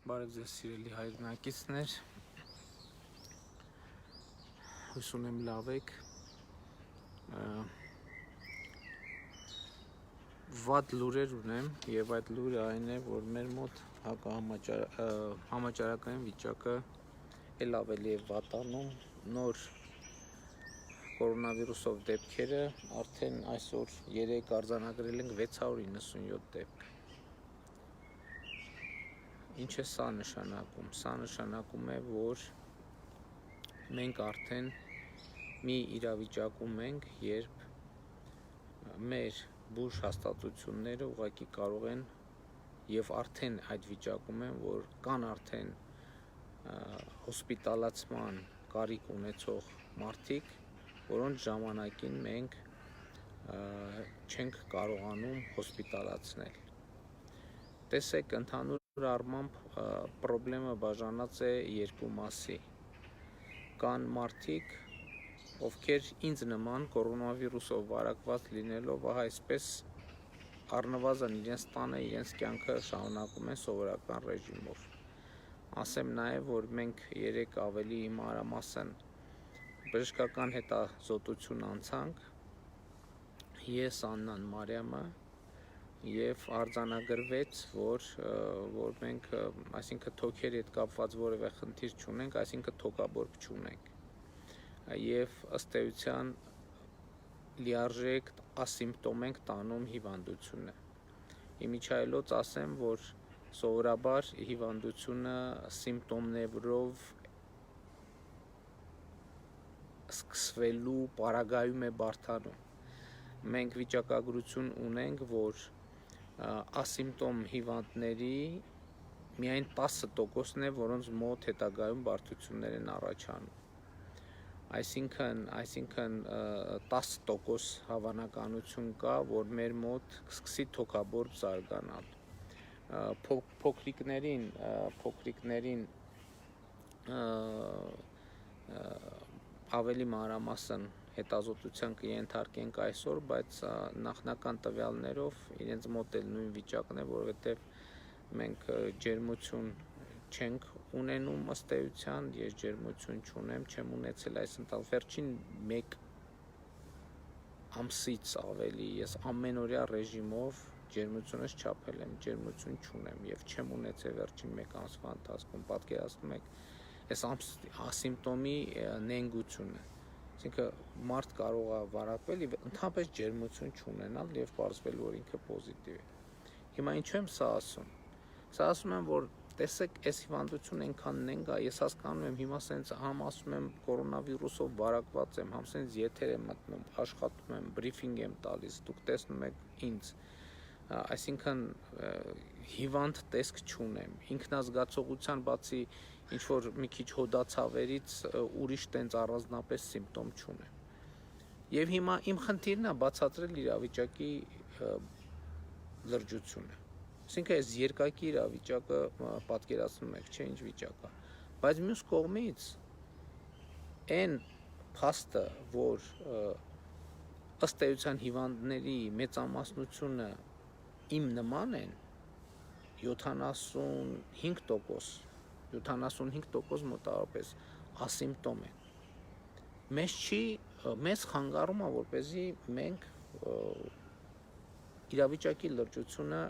Բարև ձեզ սիրելի հայրենակիցներ, հույս ունեմ լավ եք, վատ լուրեր ունեմ և այդ լուրը այն է, որ մեր մոտ համաճարակային վիճակը էլ ավելի է վատանում, նոր կորոնավիրուսով դեպքերը արդեն այսօր 3 արձանագրել ենք 697 դեպք։ Ինչ է սա նշանակում։ Սա նշանակում է, որ մենք արդեն մի իրավիճակում ենք, երբ մեր բուժ հաստատությունները ուղղակի կարող են և արդեն այդ վիճակում են, որ կան արդեն հոսպիտալացման կարիք ունեցող մարդիկ, որոնց ժամանակին մենք չենք կարողանում հոսպիտալացնել։ Տեսեք, ընդհանուր առմամբ պրոբլեմը բաժանած է երկու մասի։ Կան մարդիկ, ովքեր ինձ նման կորոնավիրուսով վարակված լինելով, այսպես առնվազն իրենց տանը իրենց կյանքը շարունակում են սովորական ռեժիմով։ Ասեմ նաև, որ մենք 3 ավելի մանրամասն բժշկական հետազոտություն անցանք, ես, Աննան, Մարիամը, և արձանագրվեց, որ մենք, այսինքն թոքերի հետ կապված որևէ խնդիր չունենք, այսինքն թոքաբորբ չունենք, և ըստ էության լիարժեք ասիմպտոմ ենք տանում հիվանդությունը։ Իմիջիայլոց ասեմ, որ սովորաբար հիվանդությունը սիմպտոմներով սկսվելու պարագայում է բարդանում։ Մենք վիճակագրություն ունենք, որ ասիմպտոմ հիվանդների միայն 10%-ն է, որոնց մոտ հետագայում բարդություններ են առաջանում։ Այսինքն 10% հավանականություն կա, որ մեր մոտ սկսի թոքաբորբ զարգանալ։ Փոքրիկներին ավելի մանրամասն հետազոտության կենթարկենք այսօր, բայց նախնական տվյալներով իրենց մոտ էլ նույն վիճակն է, որովհետև մենք ջերմություն չենք ունենում ըստ էության, ես ջերմություն չունեմ, չեմ ունեցել այս վերջին 1 ամսից ավելի ես ամենօրյա ռեժիմով ջերմությունս չափել եմ, ջերմություն չունեմ և չեմ ունեցել վերջին 1 ամսվա ընթացքում, պատկերացնում եք այս ասիմպտոմի նենգությունը, այսինքն մարդ կարող է վարակվել և ընդհանրապես ջերմություն չունենալ և պարզվել, որ ինքը պոզիտիվ է։ Հիմա ինչու եմ սա ասում։ Սա ասում եմ, որ տեսեք, այս հիվանդությունը այնքան նենգ է, ես հասկանում եմ, հիմա սենց համ ասում եմ կորոնավիրուսով վարակված եմ, համ սենց եթեր եմ մտնում, աշխատում եմ, բրիֆինգ եմ տալիս, դուք տեսնում եք ինձ, այսինքն հիվանդ տեսք չունեմ, ինքնազգացողության բացի ինչ-որ մի քիչ հոդացավերից ուրիշ տենց առանձնապես սիմպտոմ չունեմ։ Եվ հիմա իմ խնդիրն է բացատրել իրավիճակի լրջությունը։ Այսինքն այս երկակի իրավիճակը պատկերացնում եք, չէ, ինչ վիճակ է։ Բայց մյուս կողմից այն փաստը, որ ըստ էության հիվանդների մեծամասնությունը իմ նման են, 75% մոտավորապես ասիմպտոմ են։ Մեզ խանգարում է, որպեսզի մենք իրավիճակի լրջությունը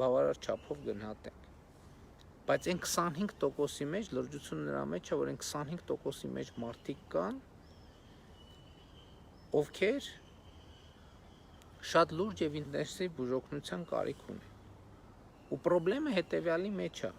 բավարար չափով գնահատենք։ Բայց այն 25%-ի մեջ լրջությունը նրա մեջ է, որ այն 25%-ի մեջ մարդիկ կան, ովքեր շատ լուրջ և ինտենսիվ բուժօգնության կարիք ունեն։ Ու պրոբլեմը հետևյալի մեջ է։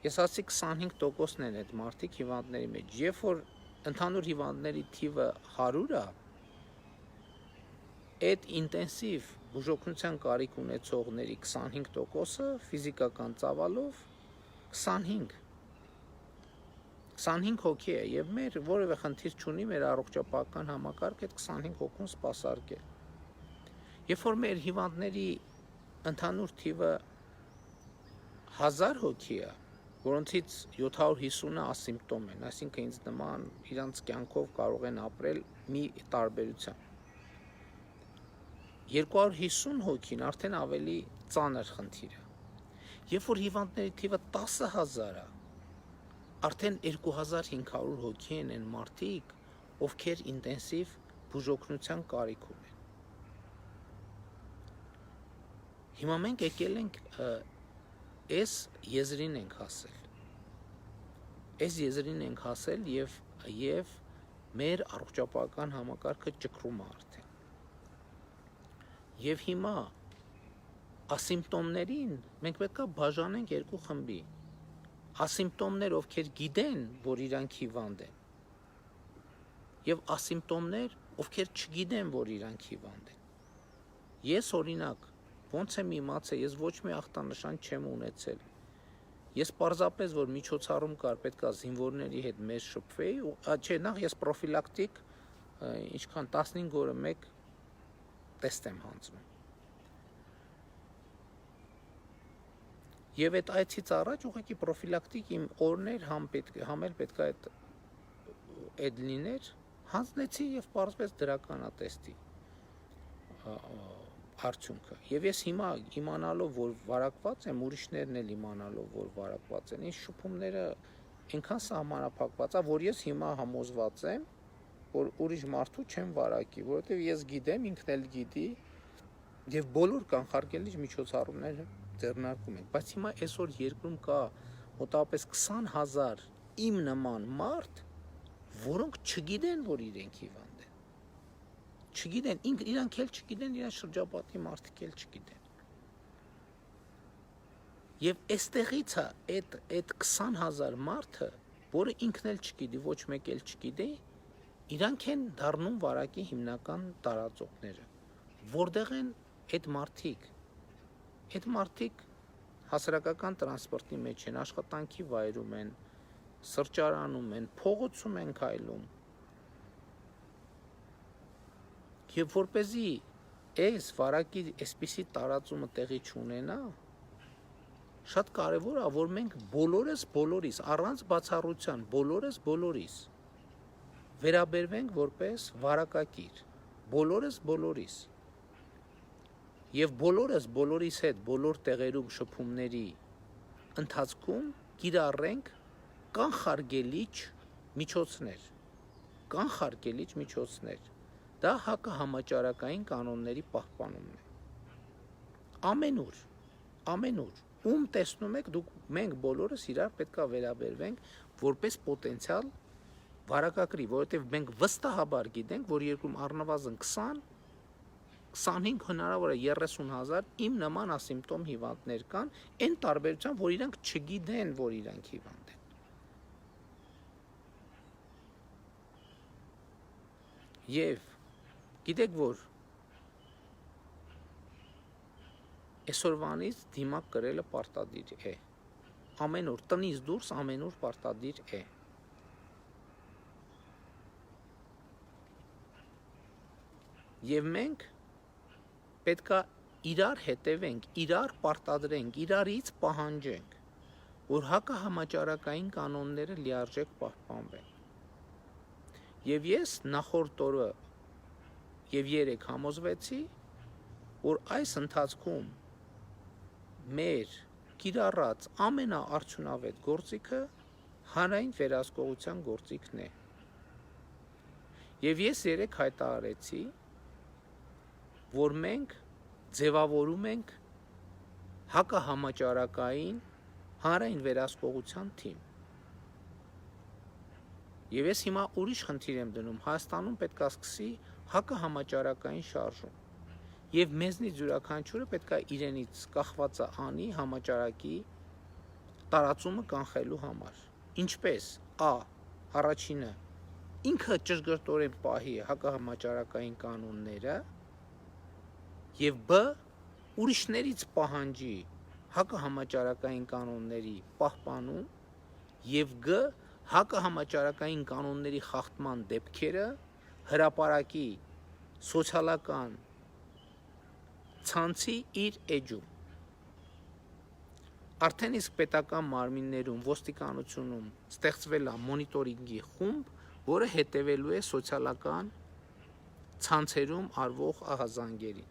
Ես ասացի 25%-ն են այդ մարդիկ հիվանդների մեջ, երբ որ ընդհանուր հիվանդների թիվը 100 է, այդ ինտենսիվ բուժօգնության կարիք ունեցողների 25%-ը ֆիզիկական ծավալով 25 հոգի է, և մեր որևէ խնդիր չունի մեր առողջապահական համակարգը այդ 25 հոգուն սպասարկել։ Երբ որ մեր հիվանդների ընդհանուր թիվը 1000 հոգի է, որոնցից 750-ը ասիմպտոմ են, այսինքն ինձ նման իրանց կյանքով կարող են ապրել մի տարբերությամբ։ 250 հոգին արդեն ավելի ծանր խնդիր է։ Երբ որ հիվանդների թիվը 10,000 է, արդեն 2500 հոգի են այն մարդիկ, ովքեր ինտենսիվ բուժօգնության կարիք ունեն։ Հիմա մենք եկել ենք այս եզրին ենք հասել։ Այս եզրին ենք հասել եւ մեր առողջապահական համակարգը ճկռում է արդեն։ Եվ հիմա ասիմպտոմներին մենք պետք է բաժանենք երկու խմբի։ Ասիմպտոմներ, ովքեր գիտեն, որ իրանք հիվանդ են, եւ ասիմպտոմներ, ովքեր չգիտեն, որ իրանք հիվանդ են։ Ես օրինակ ոնց եմ իմացել, ես ոչ մի ախտանշան չեմ ունեցել։ Ես պարզապես որ միջոցառում կար, պետք է զինվորների հետ մեզ շփվեի, չէ, նախ ես պրոֆիլակտիկ ինչքան 15 օրը մեկ տեստ եմ հանձնում։ Եվ այդ այցից առաջ ուղղակի պրոֆիլակտիկ իմ օրներ համ էլ պետք է այդ լիներ, հանձնեցի եւ պարզվեց դրականատեստի արդյունքը։ Եվ ես հիմա իմանալով, որ վարակված եմ, ուրիշներն էլ իմանալով, որ վարակված են, ինձ շփումները այնքան սահմանափակված է, որ ես հիմա համոզված եմ, որ ուրիշ մարդու չեմ վարակի, որովհետեւ ես գիտեմ, ինքն էլ գիտի, եւ բոլոր կանխարգելիչ միջոցառումները ձեռնարկում ենք, բայց հիմա այսօր երկրում կա մոտավորապես 20,000 իմ նման մարդ, որոնք չգիտեն, որ իրենք հիվանդ են։ Չգիտեն, իրանք էլ չգիտեն, իրանք շրջապատի մարդիկ էլ չգիտեն։ Եվ այստեղից է այդ 20,000 մարդը, որը ինքն էլ չգիտի, ոչ մեկ էլ չգիտի, իրանք են դառնում վարակի հիմնական տարածողները։ Որտեղ են այդ մարդիկ։ Այդ մարդիկ հասարակական տրանսպորտի մեջ են, աշխատանքի վայրում են, սրճարանում են, փողոցում են քայլում։ Եվ որպեսզի այս վարակի այսպիսի տարածումը տեղի չունենա, շատ կարևոր է, որ մենք բոլորիս, առանց բացառության, բոլորիս վերաբերվենք որպես վարակակիր, բոլորիս։ Եվ բոլորիս հետ բոլոր տեղերում շփումների ընթացքում կիրառենք կանխարգելիչ միջոցներ։ Դա հակահամաճարակային կանոնների պահպանումն է։ Ամենուր, ում տեսնում եք, մենք բոլորս իրար պետք է վերաբերվենք որպես պոտենցիալ վարակակրի, որովհետև մենք վստահաբար գիտենք, որ երկրում առնվազն 20-25 հնարավոր է 30,000 իմ նման ասիմպտոմ հիվանդներ կան, այն տարբերությամբ, որ իրանք չգիտեն, որ իրանք հիվանդ են։ Եվ գիտեք, որ այսօրվանից դիմակ կրելը պարտադիր է։ Ամեն օր տնից դուրս ամեն օր պարտադիր է։ Եվ մենք պետք է իրար հետևենք, իրար պարտադրենք, իրարից պահանջենք, որ հակահամաճարակային կանոնները լիարժեք պահպանվեն։ Եվ ես նախորդ օրը եւ երեք համոզվեցի, որ այս ընթացքում մեր կիրառած ամենաարդյունավետ գործիքը հանրային վերահսկողության գործիքն է։ Եվ ես երեք հայտարարեցի, որ մենք ձևավորում ենք հակահամաճարակային հանրային վերահսկողության թիմ։ Եվ ես հիմա ուրիշ խնդիր եմ դնում, Հայաստանում պետք է սկսի հակահամաճարակային շարժում։ Եվ մեզնից յուրաքանչյուրը պետք է իրենից կախվածը անի համաճարակի տարածումը կանխելու համար։ Ինչպես առաջինը ինքը ճշգրտորեն պահի հակահամաճարակային կանոնները, եւ ուրիշներից պահանջի հակահամաճարակային կանոնների պահպանում եւ հակահամաճարակային կանոնների խախտման դեպքերը հրապարակի սոցիալական ցանցի իր էջում։ Արդեն իսկ պետական մարմիններում, ոստիկանությունում ստեղծվել է մոնիտորինգի խումբ, որը հետևելու է սոցիալական ցանցերում արվող ահազանգերին։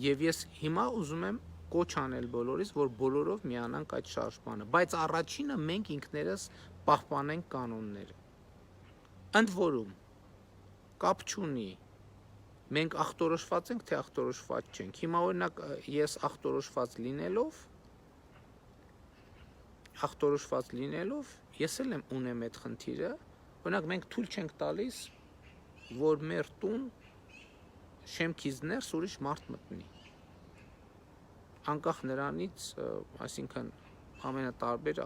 Եվ ես հիմա ուզում եմ կոչ անել բոլորիս, որ բոլորով միանանք այդ շարժմանը, բայց առաջինը մենք ինքներս պահպանենք կանոնները։ Ընդ որում կապ չունի մենք ախտորոշված ենք, թե ախտորոշված չենք։ Հիմա օրինակ ես ախտորոշված լինելով, ես էլ ունեմ այդ խնդիրը, օրինակ մենք թույլ չենք տալիս, որ մեր տուն շեմքից ներս ուրիշ մարդ մտնի։ Անկախ նրանից, այսինքն ամենատարբեր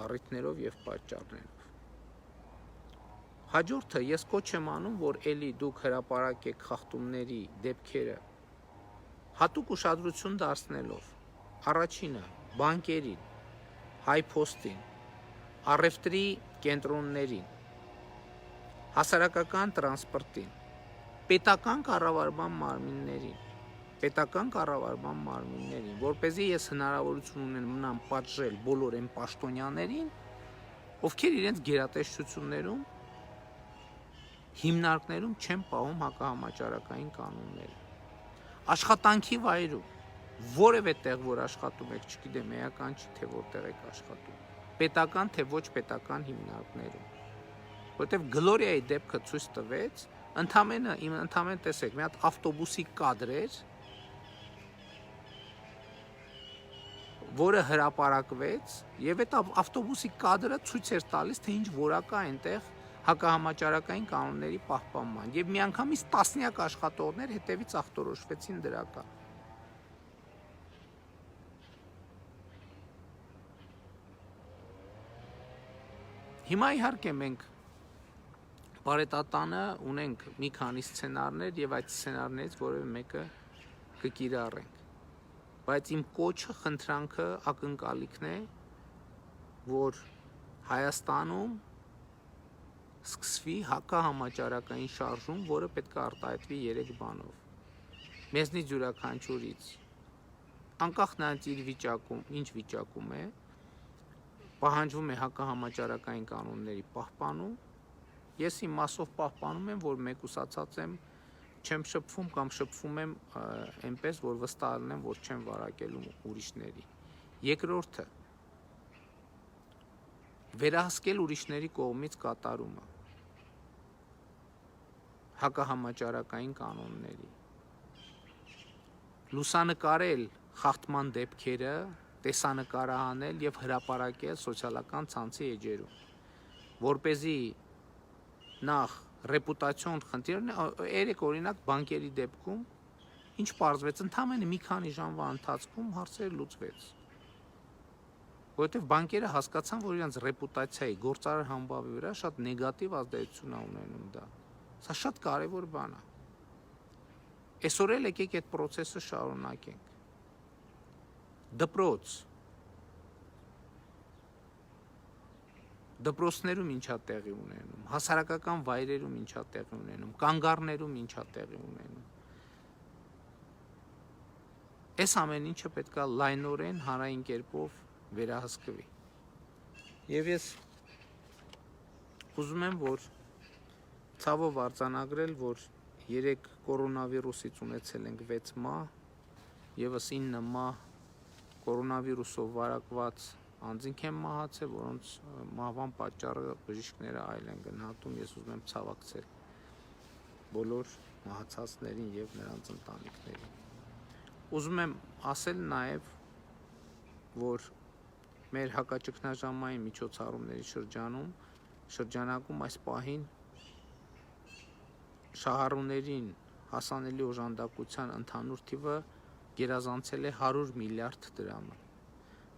առիթներով եւ պատճառներով։ Հաջորդը ես կոչ եմ անում, որ էլի դուք հրապարակեք խախտումների դեպքերը հատուկ ուշադրություն դարձնելով առաջինը բանկերին, հայփոստին, առևտրի կենտրոններին, հասարակական տրանսպորտին, պետական կառավարման մարմիններին, որպեսզի ես հնարավորություն ունենամ պատժել բոլոր այն պաշտոնյաներին, ովքեր իրենց գերատեսչություններում հիմնարկներում չեն պահում հակահամաճարակային կանոնները։ Աշխատանքի վայրում որևէ տեղ, որ աշխատում եք, չգիտեմ, էական չի, թե որտեղ եք աշխատում, պետական թե ոչ պետական հիմնարկներում, որտեղ Գլորիայի դեպքը ցույց տվեց, ընդամենը տեսեք, մի հատ ավտոբուսի կադր էր, որը հրապարակվեց, եւ այդ ավտոբուսի կադրը ցույց էր տալիս, թե ինչ որակ է այնտեղ հակահամաճարակային կանոնների պահպանման, եւ միանգամից տասնյակ աշխատողներ հետևից ախտորոշվեցին դրական։ Հիմա իհարկե մենք բարետատանը ունենք մի քանի սցենարներ եւ այդ սցենարներից որևէ մեկը կկիրառենք, բայց իմ կոչը, խնդրանքը, ակնկալիքն է, որ Հայաստանում սկսվի հակահամաճարակային շարժում, որը պետք է արտահայտվի 3 բանով։ Մեզնից յուրաքանչյուրից, անկախ նրանից իր վիճակում, ինչ վիճակում է, պահանջվում է հակահամաճարակային կանոնների պահպանում։ Ես իմ մասով պահպանում եմ, որ մեկուսացած եմ, չեմ շփվում կամ շփվում եմ այնպես, որ վստահ լինեմ, որ չեմ վարակելու ուրիշների։ Երկրորդը վերահսկել ուրիշների կողմից կատարումը հակահամաճարակային կանոնների, լուսանկարել խախտման դեպքերը, տեսանկարահանել եւ հրապարակել սոցիալական ցանցի էջերում, որպեսզի նախ ռեպուտացիոն խնդիրներ, երեք օրինակ բանկերի դեպքում ինչ պարզվեց, ընդամենը մի քանի ժամվա ընթացքում հարցերը լուծվեց, որովհետեւ բանկերը հասկացան, որ իրենց ռեպուտացիայի գործարար համբավի վրա շատ նեգատիվ ազդեցություն է ունենում դա։ Սա շատ կարևոր բան է։ Այսօր էլ եկեք այդ process-ը շարունակենք։ Դպրոցներում ինչա տեղի ունենում, հասարակական վայրերում ինչա տեղի ունենում, կանգառներում ինչա տեղի ունենում։ Այս ամեն ինչը պետք է լայնորեն հանրային կերպով վերահսկվի։ Եվ ես ուզում եմ, որ ցավով արձանագրել, որ 3 կորոնավիրուսից ունեցել ենք 6 մահ, եւս 9 մահ կորոնավիրուսով վարակված անձինք են մահացել, որոնց մահվան պատճառը բժիշկները այլ են գնահատում։ Ես ուզում եմ ցավակցել բոլոր մահացածներին եւ նրանց ընտանիքներին։ Ուզում եմ ասել նաեւ, որ մեր հակաճգնաժամային միջոցառումների շրջանակում այս պահին շահառուներին հասանելի օժանդակության ընդհանուր թիվը գերազանցել է 100 միլիարդ դրամը։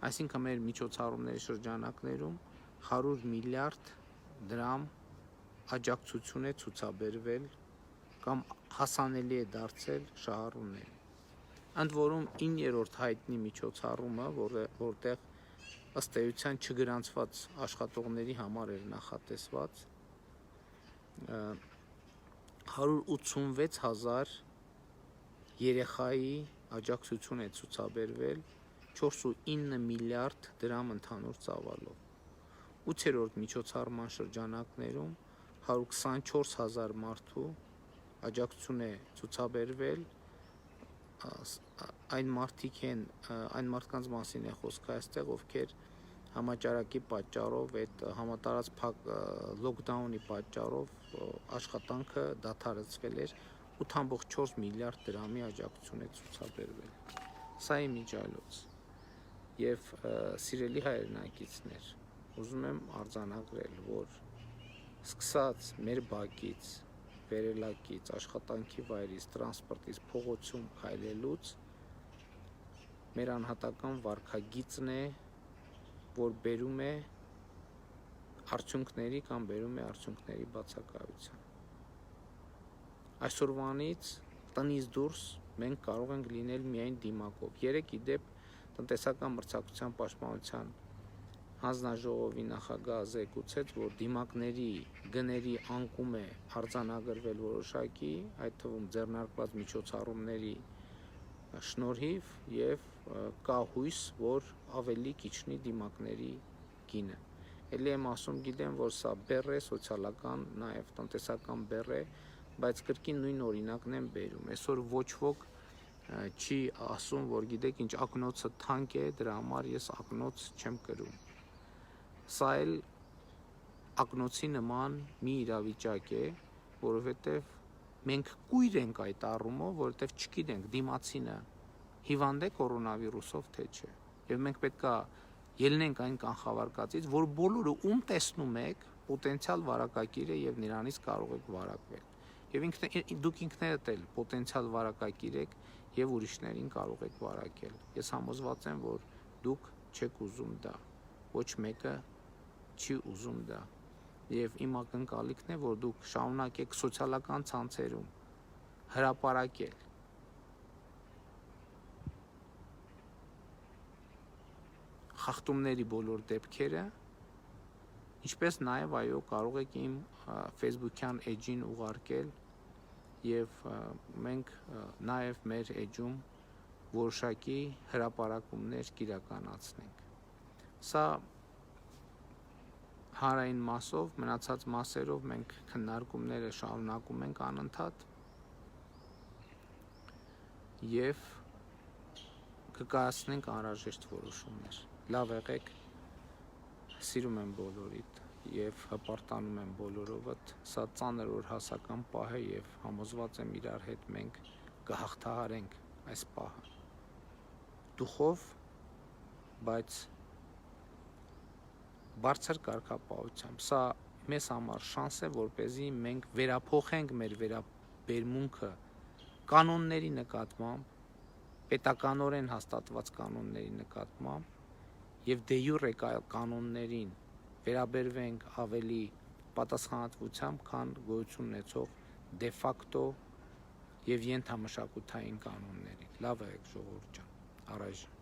Այսինքն մեր միջոցառումների շրջանակներում 100 միլիարդ դրամ աջակցություն է ցուցաբերվել կամ հասանելի է դարձել շահառուներին։ Ընդ որում 9-րդ հայտնի միջոցառումը, որտեղ ըստ էության չգրանցված աշխատողների համար էր նախատեսված, 186,000 երեխայի աջակցություն է ցուցաբերվել 4.9 միլիարդ դրամ ընդհանուր ծավալով։ 8-րդ միջոցառման շրջանակներում 124,000 մարդու աջակցություն է ցուցաբերվել այն մարդիկ են, այն մարդկանց մասին է խոսքը այստեղ, ովքեր համաճարակի պատճառով, այդ համատարած փակ լոկդաունի պատճառով աշխատանքը դադարեցվել էր 8.4 միլիարդ դրամի աջակցություն է ցուցաբերվել։ Սա է միջայլոց։ Եվ սիրելի հայրենակիցներ, ուզում եմ արձանագրել, որ սկսած մեր բակից, վերելակից, աշխատանքի վայրից, տրանսպորտից, փողոցում քայլելուց մեր անհատական վարքագիծն է, որ բերում է արդյունքների կամ բերում է արդյունքների բացակայության։ Այսօրվանից տնից դուրս մենք կարող ենք լինել միայն դիմակով։ Երեք իդեպ տնտեսական մրցակցության պաշտպանության հանձնաժողովի նախագահը զեկուցեց, որ դիմակների գների անկում է արձանագրվել որոշակի, այդ թվում ձեռնարկված միջոցառումների շնորհիվ եւ կա հույս, որ ավելի կիչնի դիմակների գինը։ Էլի եմ ասում, գիտեմ, որ սա բեռ է, սոցիալական, նաեւ տնտեսական բեռ է, բայց կրկին նույն օրինակն եմ բերում։ Այսօր ոչ ոք չի ասում, որ գիտեք ինչ, ակնոցը թանկ է, դրա համար ես ակնոց չեմ կրում։ Սա էլ ակնոցի նման մի իրավիճակ է, որովհետև մենք կույր ենք այդ առումով, որովհետև չգիտենք դիմացինը հիվանդ է կորոնավիրուսով թե չէ։ Եվ մենք պետքա ելնենք այն կանխավարկածից, որ բոլորը ում տեսնում եք պոտենցիալ վարակակիր է եւ նրանից կարող եք վարակվել։ Եվ դուք ինքներդ էլ պոտենցիալ վարակակիր եք եւ ուրիշներին կարող եք վարակել։ Ես համոզված եմ, որ դուք չեք ուզում դա։ Ոչ մեկը չի ուզում դա։ Եվ իմ ակնկալիքն է, որ դուք շարունակեք սոցիալական ցանցերում հրապարակել խախտումների բոլոր դեպքերը, ինչպես նաև այո կարող եք իմ Facebook-յան էջին ուղարկել եւ մենք նաև մեր էջում որոշակի հրապարակումներ կիրականացնենք։ Սա հանրային մասով, մնացած մասերով մենք քննարկումները շարունակում ենք անընդհատ եւ կկայացնենք անհրաժեշտ որոշումներ։ Լավ եղեք, սիրում եմ բոլորիդ եւ հպարտանում եմ բոլորովդ, սա ծանր օրհասական պահ է եւ համոզված եմ իրար հետ մենք կհաղթահարենք այս պահը։ Դուխով, բայց բարձր կարգապահությամբ։ Սա մեզ համար շանս է, որպեսզի մենք վերափոխենք մեր վերաբերմունքը կանոնների նկատմամբ, պետականորեն հաստատված կանոնների նկատմամբ եւ դե յուրե կանոններին վերաբերվենք ավելի պատասխանատվությամբ, քան գոյություն ունեցող դե ֆակտո եւ ենթամշակութային կանոններին։ Լավ եղեք ժողովուրդ ջան, առայժմ